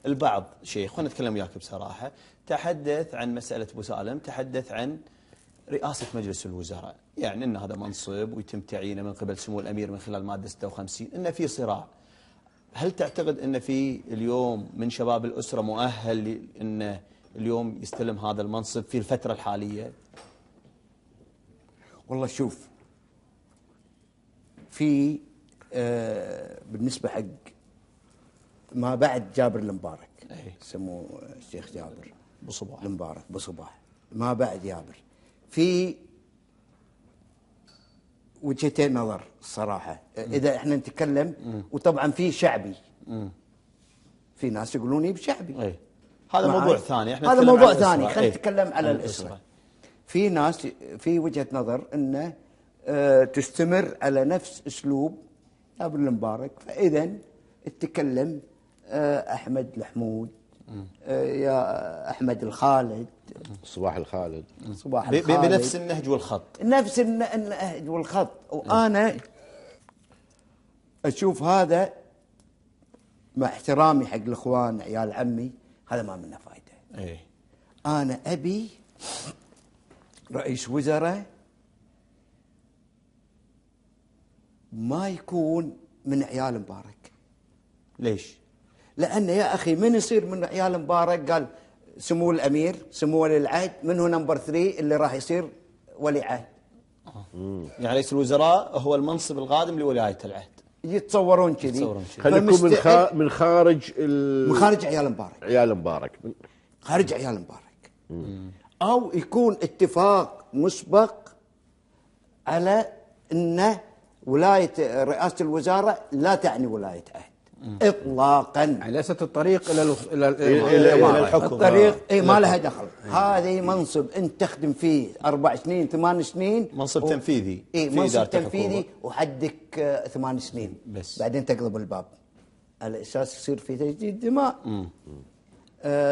البعض شيخ، خلينا نتكلم وياك بصراحة، تحدث عن مسألة أبو سالم، تحدث عن رئاسة مجلس الوزراء، يعني أن هذا منصب ويتم تعيينه من قبل سمو الأمير من خلال مادة 56، أن في صراع. هل تعتقد أن في اليوم من شباب الأسرة مؤهل أن اليوم يستلم هذا المنصب في الفترة الحالية؟ والله شوف، في بالنسبة حق ما بعد جابر المبارك، سموه الشيخ جابر بصباح المبارك بصباح، ما بعد جابر، في وجهتين نظر الصراحة. إذا احنا نتكلم، وطبعا في شعبي، في ناس يقولون يب شعبي، هذا موضوع ثاني، احنا هذا موضوع ثاني، خلينا نتكلم على الأسرة. في ناس في وجهة نظر انه تستمر على نفس اسلوب جابر المبارك، فاذا تتكلم احمد الحمود، يا احمد الخالد، صباح الخالد، صباح الخالد، بنفس النهج والخط، نفس النهج والخط. وانا اشوف هذا، مع احترامي حق الاخوان عيال عمي، هذا ما منه فايده. انا ابي رئيس وزراء ما يكون من عيال مبارك. ليش؟ لأن يا أخي من يصير من عيال مبارك، قال سمو الأمير، سمو ولي العهد، من هو نمبر 3 اللي راح يصير ولي عهد. يعني رئيس الوزراء هو المنصب القادم لولاية العهد، يتصورون كذي. خلي يكون من خارج من خارج عيال مبارك، عيال مبارك، خارج عيال مبارك. أو يكون اتفاق مسبق على أن ولاية رئاسة الوزارة لا تعني ولاية عهد إطلاقا، يعني ليست الطريق إلى الحكم، الطريق ما لها دخل. هذه منصب أنت تخدم فيه 4 سنين 8 سنين، منصب تنفيذي، منصب تنفيذي، وحدك 8 سنين بس، بعدين تقلب الباب على أساس يصير في تجديد دماء.